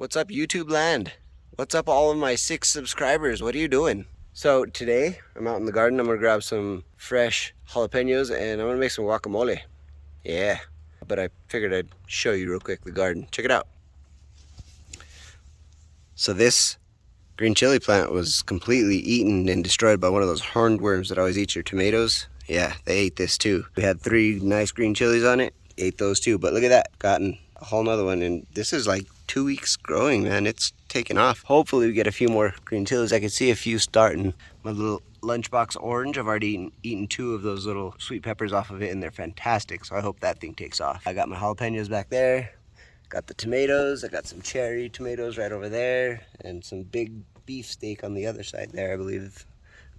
What's up, YouTube land? What's up, all of my 6 subscribers? What are you doing? So today, I'm out in the garden. I'm gonna grab some fresh jalapenos and I'm gonna make some guacamole. Yeah, but I figured I'd show you real quick the garden. Check it out. So this green chili plant was completely eaten and destroyed by one of those horned worms that always eat your tomatoes. Yeah, they ate this too. We had 3 nice green chilies on it. Ate those too, but look at that. Gotten a whole nother one, and this is like 2 weeks growing, man. It's taking off. Hopefully we get a few more green chilies. I can see a few starting. My little lunchbox orange, I've already eaten 2 of those little sweet peppers off of it, and they're fantastic, so I hope that thing takes off. I got my jalapenos back there. Got the tomatoes. I got some cherry tomatoes right over there, and some big beef steak on the other side there, I believe.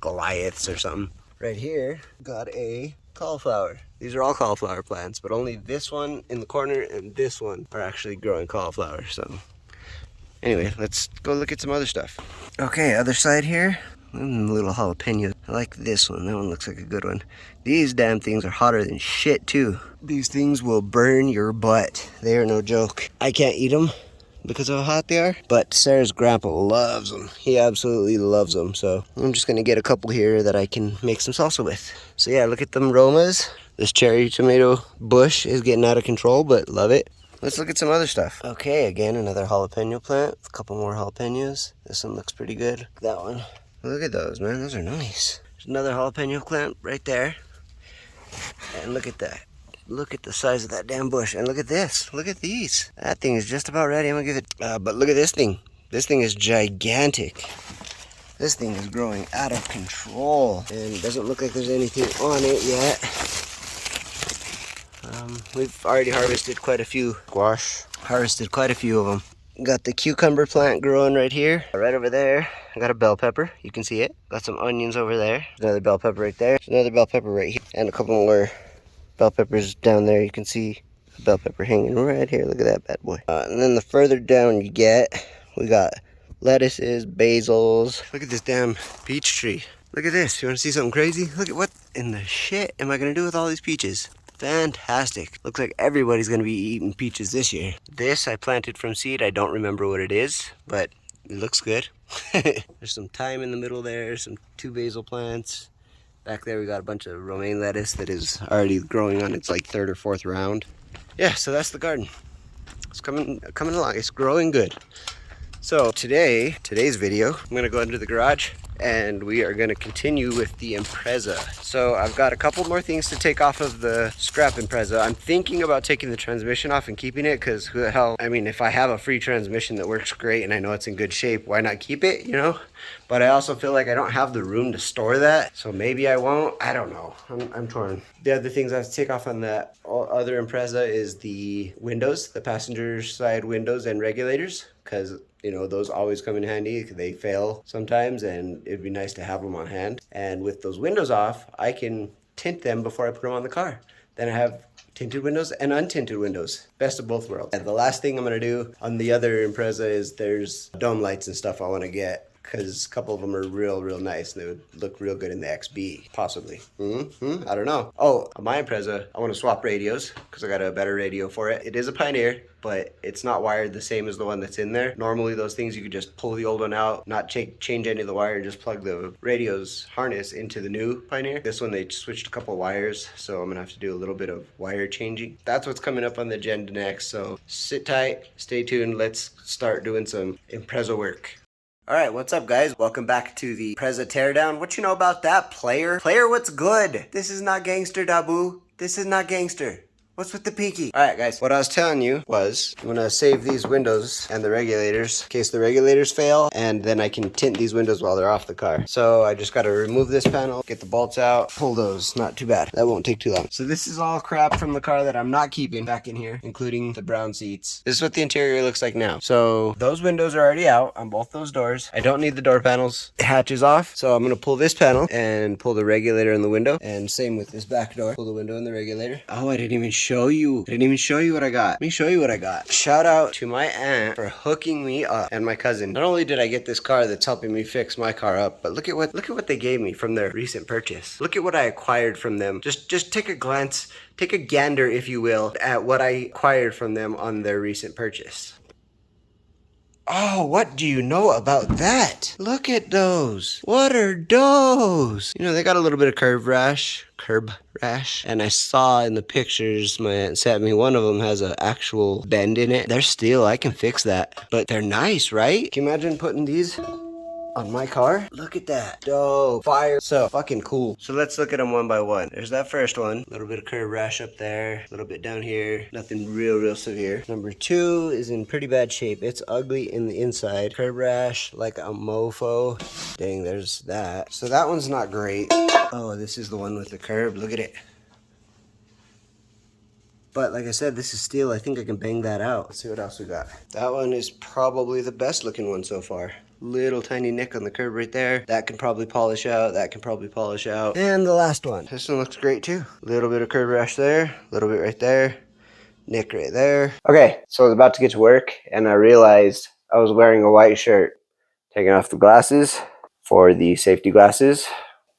Goliaths or something. Right here, got a cauliflower. These are all cauliflower plants, but only this one in the corner and this one are actually growing cauliflower. So anyway, let's go look at some other stuff. Okay, other side here, little jalapeno. I like this one. That one looks like a good one. These damn things are hotter than shit too. These things will burn your butt. They are no joke. I can't eat them because of how hot they are, but Sarah's grandpa loves them. He absolutely loves them, so I'm just gonna get a couple here that I can make some salsa with. So yeah, look at them aromas. This cherry tomato bush is getting out of control, but love it. Let's look at some other stuff. Okay, again, another jalapeno plant. A couple more jalapenos. This one looks pretty good. That one. Look at those, man. Those are nice. There's another jalapeno plant right there. And look at that. Look at the size of that damn bush. And look at this. Look at these. That thing is just about ready. I'm going to give it... but look at this thing. This thing is gigantic. This thing is growing out of control. And it doesn't look like there's anything on it yet. We've already harvested quite a few. Squash. Harvested quite a few of them. Got the cucumber plant growing right here. Right over there. I got a bell pepper. You can see it. Got some onions over there. Another bell pepper right there. Another bell pepper right here. And a couple more bell peppers down there. You can see a bell pepper hanging right here. Look at that bad boy. And then the further down you get, we got lettuces, basils. Look at this damn peach tree. Look at this. You want to see something crazy? Look at what in the shit am I going to do with all these peaches? Fantastic. Looks like everybody's going to be eating peaches this year. This I planted from seed. I don't remember what it is, but it looks good. There's some thyme in the middle there, some 2 basil plants. Back there we got a bunch of romaine lettuce that is already growing on its like 3rd or 4th round. Yeah, so that's the garden. It's coming along. It's growing good. So today's video, I'm gonna go into the garage and we are gonna continue with the Impreza. So I've got a couple more things to take off of the scrap Impreza. I'm thinking about taking the transmission off and keeping it, because who the hell, I mean, if I have a free transmission that works great and I know it's in good shape, why not keep it, you know? But I also feel like I don't have the room to store that, so maybe I won't. I don't know. I'm torn. The other things I have to take off on that other Impreza is the windows, the passenger side windows and regulators, because you know, those always come in handy. They fail sometimes, and it'd be nice to have them on hand. And with those windows off, I can tint them before I put them on the car. Then I have tinted windows and untinted windows. Best of both worlds. And the last thing I'm gonna do on the other Impreza is there's dome lights and stuff I wanna get, because a couple of them are real nice. They would look real good in the XB, possibly. I don't know. Oh, on my Impreza, I want to swap radios because I got a better radio for it. It is a Pioneer, but it's not wired the same as the one that's in there. Normally those things you could just pull the old one out, not change any of the wire, just plug the radio's harness into the new Pioneer. This one they switched a couple wires, so I'm gonna have to do a little bit of wire changing. That's what's coming up on the agenda next, so sit tight, stay tuned, let's start doing some Impreza work. Alright, what's up guys? Welcome back to the Impreza Teardown. What you know about that, player? Player, what's good? This is not gangster, Dabu. This is not gangster. What's with the pinky? Alright guys, what I was telling you was I'm gonna save these windows and the regulators in case the regulators fail, and then I can tint these windows while they're off the car. So I just gotta remove this panel, get the bolts out, pull those. Not too bad. That won't take too long. So this is all crap from the car that I'm not keeping back in here, including the brown seats. This is what the interior looks like now. So those windows are already out on both those doors. I don't need the door panels. It hatches off. So I'm gonna pull this panel and pull the regulator in the window, and same with this back door. Pull the window and the regulator. Oh, I didn't even show you. I didn't even show you what I got. Let me show you what I got. Shout out to my aunt for hooking me up, and my cousin. Not only did I get this car that's helping me fix my car up, but look at what they gave me from their recent purchase. Look at what I acquired from them. Just take a glance, take a gander, if you will, at what I acquired from them on their recent purchase. Oh, what do you know about that? Look at those. What are those? You know, they got a little bit of curb rash. And I saw in the pictures my aunt sent me, one of them has an actual bend in it. They're steel, I can fix that. But they're nice, right? Can you imagine putting these on my car? Look at that. Dope. Fire. So fucking cool. So let's look at them one by one. There's that first one. A little bit of curb rash up there. A little bit down here. Nothing real severe. Number 2 is in pretty bad shape. It's ugly in the inside. Curb rash like a mofo. Dang, there's that. So that one's not great. Oh, this is the one with the curb. Look at it. But like I said, this is steel. I think I can bang that out. Let's see what else we got. That one is probably the best looking one so far. Little tiny nick on the curb right there. That can probably polish out. That can probably polish out. And the last one. This one looks great too. Little bit of curb rash there. A little bit right there. Nick right there. Okay, so I was about to get to work and I realized I was wearing a white shirt. Taking off the glasses for the safety glasses.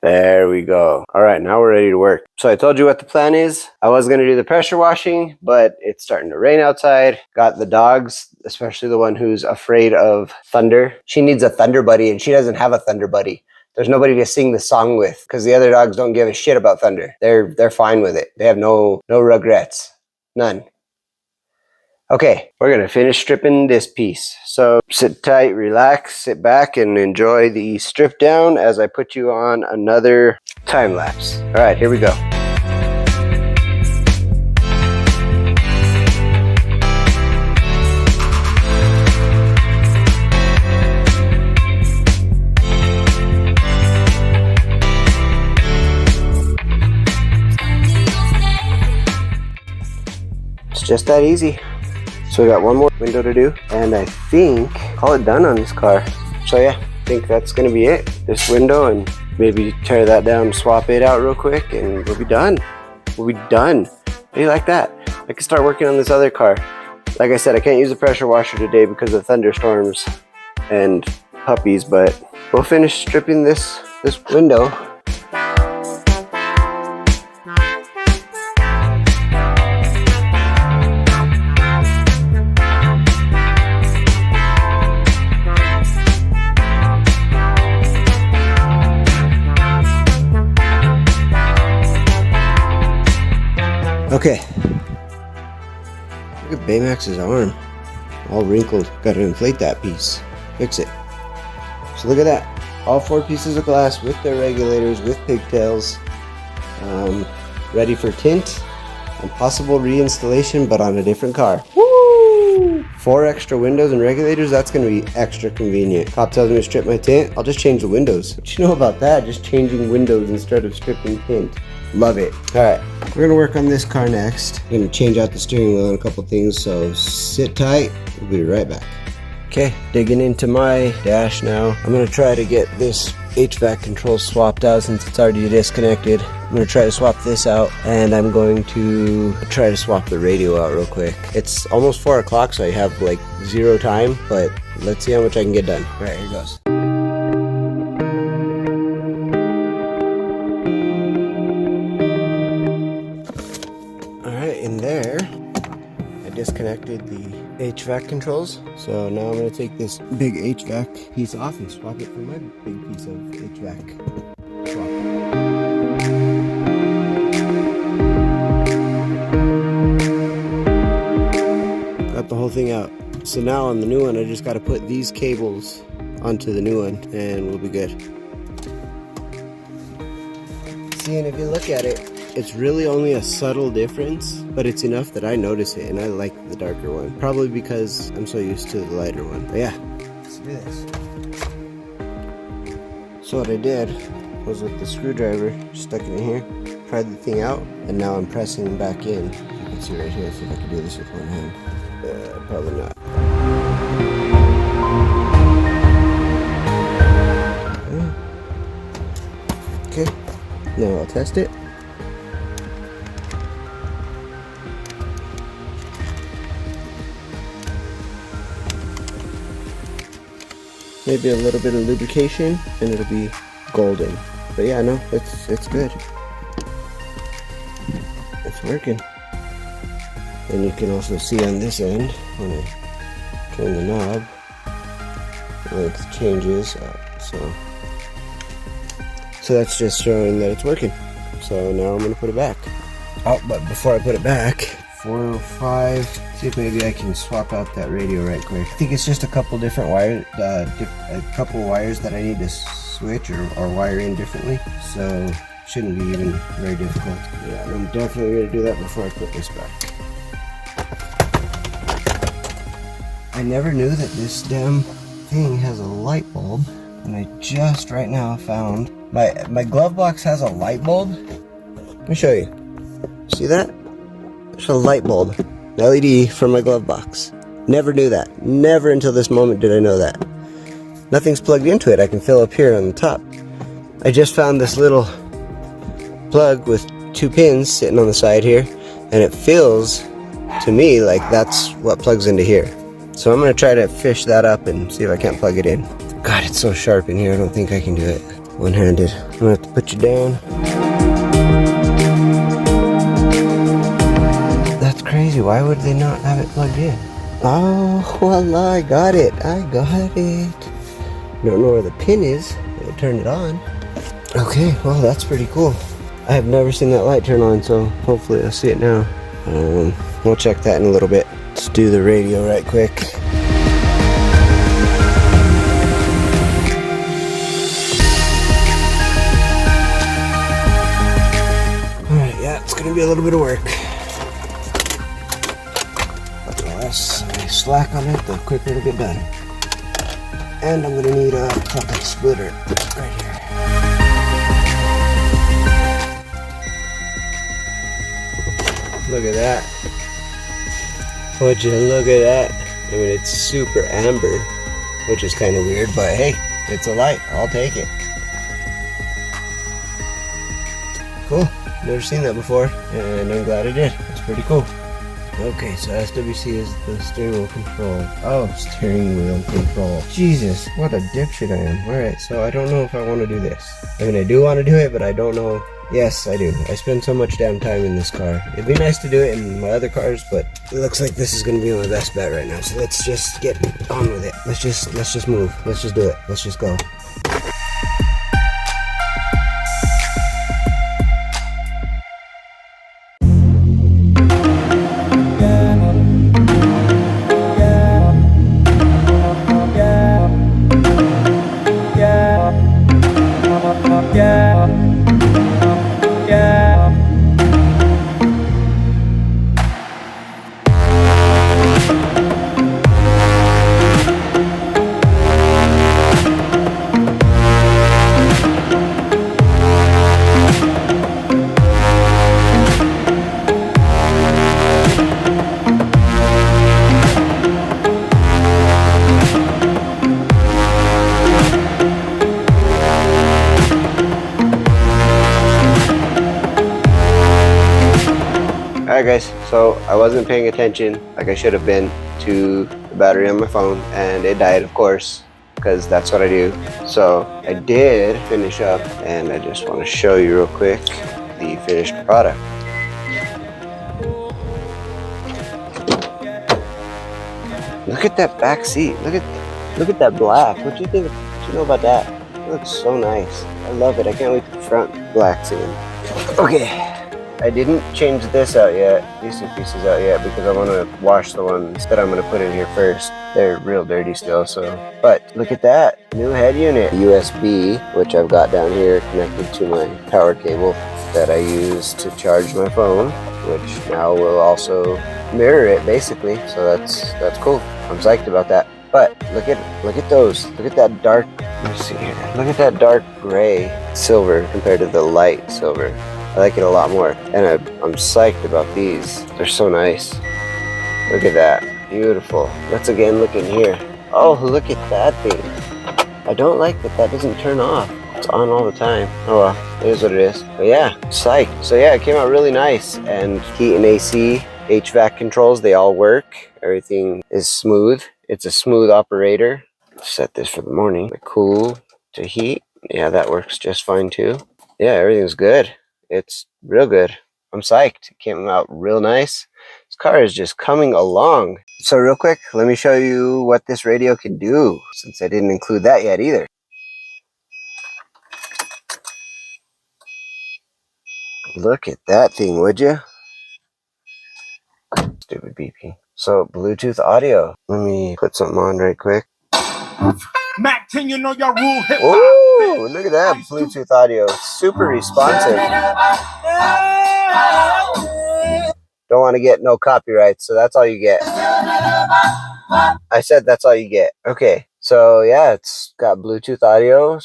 There we go. All right, now we're ready to work. So I told you what the plan is. I was going to do the pressure washing, but it's starting to rain outside. Got the dogs, especially the one who's afraid of thunder. She needs a thunder buddy, and she doesn't have a thunder buddy. There's nobody to sing the song with because the other dogs don't give a shit about thunder. They're fine with it. They have no regrets. None. Okay, we're gonna finish stripping this piece. So sit tight, relax, sit back, and enjoy the strip down as I put you on another time lapse. All right, here we go. It's just that easy. So we got one more window to do, and I think call it done on this car. So yeah, I think that's gonna be it. This window, and maybe tear that down, swap it out real quick, and we'll be done. We'll be done. How do you like that? I can start working on this other car. Like I said, I can't use the pressure washer today because of thunderstorms and puppies, but we'll finish stripping this window. Okay, look at Baymax's arm, all wrinkled. Got to inflate that piece, fix it. So look at that, all 4 pieces of glass with their regulators, with pigtails, ready for tint and possible reinstallation, but on a different car. Woo! 4 extra windows and regulators, that's going to be extra convenient. Cop tells me to strip my tint, I'll just change the windows. What you know about that? Just changing windows instead of stripping tint. Love it. All right, we're gonna work on this car next. I'm gonna change out the steering wheel and a couple things, so sit tight. We'll be right back. Okay, digging into my dash now. I'm gonna try to get this HVAC control swapped out since it's already disconnected. I'm gonna try to swap this out, and I'm going to try to swap the radio out real quick. It's almost 4 o'clock, so I have like 0 time, but let's see how much I can get done. All right, here goes. In there, I disconnected the HVAC controls, so now I'm going to take this big HVAC piece off and swap it for my big piece of HVAC. Got the whole thing out. So now on the new one, I just got to put these cables onto the new one and we'll be good. See, and if you look at it, it's really only a subtle difference, but it's enough that I notice it, and I like the darker one. Probably because I'm so used to the lighter one. But yeah, let's do this. So what I did was with the screwdriver, stuck it in here, pried the thing out, and now I'm pressing back in. You can see right here, see if I can do this with one hand. Probably not. Okay, now I'll test it. Maybe a little bit of lubrication and it'll be golden. But yeah, no, it's good. It's working. And you can also see on this end, when I turn the knob, length changes. So that's just showing that it's working. So now I'm going to put it back. Oh, but before I put it back, 405, see if maybe I can swap out that radio right quick. I think it's just a couple different wires, a couple wires that I need to switch or wire in differently. So shouldn't be even very difficult. Yeah, I'm definitely going to do that before I put this back. I never knew that this damn thing has a light bulb, and I just right now found my glove box has a light bulb. Let me show you. See that? There's a light bulb, LED from my glove box. Never knew that. Never until this moment did I know that. Nothing's plugged into it. I can fill up here on the top. I just found this little plug with 2 pins sitting on the side here, and it feels to me like that's what plugs into here. So I'm going to try to fish that up and see if I can't plug it in. God, it's so sharp in here. I don't think I can do it one-handed. I'm going to have to put you down. That's crazy. Why would they not have it plugged in? Oh, voila, I got it. I got it. Don't know where the pin is. I turned it on. Okay, well, that's pretty cool. I have never seen that light turn on, so hopefully I'll see it now. We'll check that in a little bit. Let's do the radio right quick. Alright, yeah, it's gonna be a little bit of work. But the less I slack on it, the quicker it'll get done. And I'm gonna need a couple splitter right here. Look at that. Would you look at that? I mean, it's super amber, which is kind of weird, but hey, it's a light. I'll take it. Cool. Never seen that before, and I'm glad I did. It's pretty cool. Okay, so SWC is the steering wheel control. Oh, steering wheel control. Jesus, what a dipshit I am. Alright, so I don't know if I want to do this. I mean, I do want to do it, but I don't know. Yes, I do. I spend so much damn time in this car. It'd be nice to do it in my other cars, but it looks like this is going to be my best bet right now. So let's just get on with it. Let's just move. Let's just do it. Let's just go. Alright guys, so I wasn't paying attention like I should have been to the battery on my phone, and it died, of course, because that's what I do. So I did finish up, and I just want to show you real quick the finished product. Look at that back seat. Look at that black. What do you think? What do you know about that? It looks so nice. I love it. I can't wait to the front black seat. Okay. I didn't change this out yet, these 2 pieces out yet, because I want to wash the ones that I'm going to put in here first. They're real dirty still, so. But look at that, new head unit. USB, which I've got down here connected to my power cable that I use to charge my phone, which now will also mirror it basically, so that's cool. I'm psyched about that. But look at those. Look at that dark, let's see here. Look at that dark gray silver compared to the light silver. I like it a lot more, and I'm psyched about these. They're so nice. Look at that, beautiful. Let's again look in here. Oh, look at that thing. I don't like that doesn't turn off. It's on all the time. Oh well, it is what it is. But yeah, psyched. So yeah, it came out really nice, and heat and AC, HVAC controls, they all work. Everything is smooth. It's a smooth operator. Set this for the morning. Cool to heat. Yeah, that works just fine too. Yeah, everything's good. It's real good. I'm psyched. It came out real nice. It's car is just coming along. So real quick, let me show you what this radio can do, since I didn't include that yet either. Look at that thing, would you? Stupid BP. So Bluetooth audio. Let me put something on right quick. Mac 10, you know your rule hip hop. Ooh, look at that Bluetooth audio. Super responsive. Don't want to get no copyright, so that's all you get. I said that's all you get. Okay, so yeah, it's got Bluetooth audio,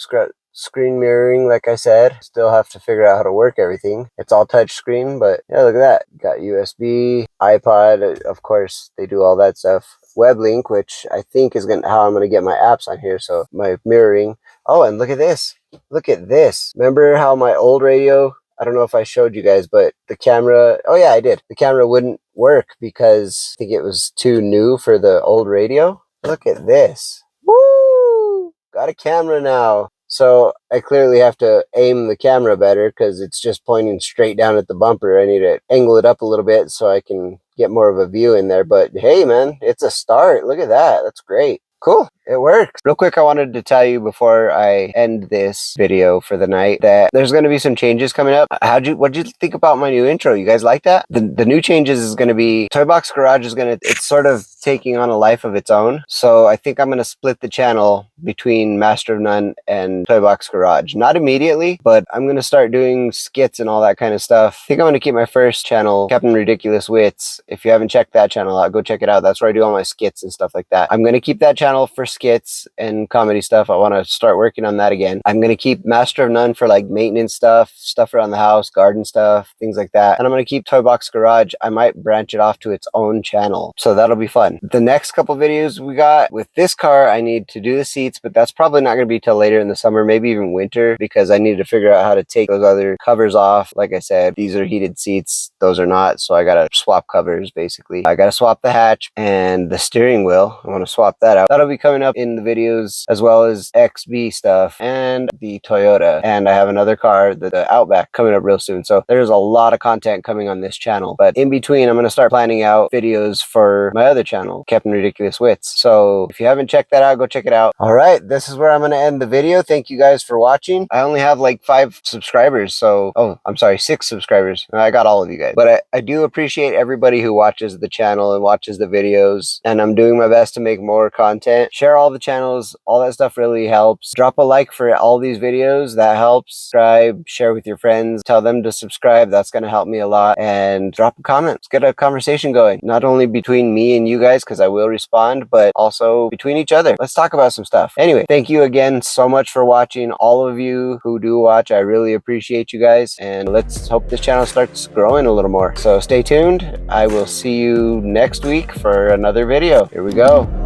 screen mirroring, like I said. Still have to figure out how to work everything. It's all touch screen, but yeah, look at that. Got USB, iPod, of course, they do all that stuff. Web link, which I think is how I'm gonna get my apps on here. So my mirroring. Oh, and look at this. Look at this. Remember how my old radio, I don't know if I showed you guys, but the camera, oh yeah, I did. The camera wouldn't work because I think it was too new for the old radio. Look at this. Woo! Got a camera now. So I clearly have to aim the camera better because it's just pointing straight down at the bumper. I need to angle it up a little bit so I can get more of a view in there. But hey, man, it's a start. Look at that. That's great. Cool. It works. Real quick, I wanted to tell you before I end this video for the night that there's going to be some changes coming up. What'd you think about my new intro? You guys like that? The new changes is going to be TOY-bBOX Garage it's sort of taking on a life of its own. So I think I'm going to split the channel between mastr-of-none and TOY-bBOX Garage. Not immediately, but I'm going to start doing skits and all that kind of stuff. I think I'm going to keep my first channel, Captain Ridiculous Wits. If you haven't checked that channel out, go check it out. That's where I do all my skits and stuff like that. I'm going to keep that channel for skits and comedy stuff. I want to start working on that again. I'm going to keep mastr-of-none for like maintenance stuff around the house, garden stuff, things like that. And I'm going to keep TOY-bBOX Garage. I might branch it off to its own channel. So that'll be fun. The next couple videos we got with this car, I need to do the seats, but that's probably not going to be till later in the summer, maybe even winter, because I need to figure out how to take those other covers off. Like I said, these are heated seats. Those are not. So I got to swap covers basically. I got to swap the hatch and the steering wheel. I want to swap that out. That'll be coming up in the videos, as well as XB stuff and the Toyota. And I have another car, the Outback, coming up real soon. So there's a lot of content coming on this channel. But in between, I'm going to start planning out videos for my other channel, Captain Ridiculous Wits. So if you haven't checked that out, go check it out. All right, this is where I'm going to end the video. Thank you guys for watching. I only have like 5 subscribers. So, oh, I'm sorry, 6 subscribers. I got all of you guys. But I do appreciate everybody who watches the channel and watches the videos. And I'm doing my best to make more content. Share all the channels. All that stuff really helps. Drop a like for all these videos. That helps. Subscribe, share with your friends. Tell them to subscribe. That's going to help me a lot. And drop a comment. Let's get a conversation going. Not only between me and you guys, because I will respond, but also between each other. Let's talk about some stuff. Anyway, thank you again so much for watching. All of you who do watch, I really appreciate you guys. And let's hope this channel starts growing a little more. So stay tuned. I will see you next week for another video. Here we go.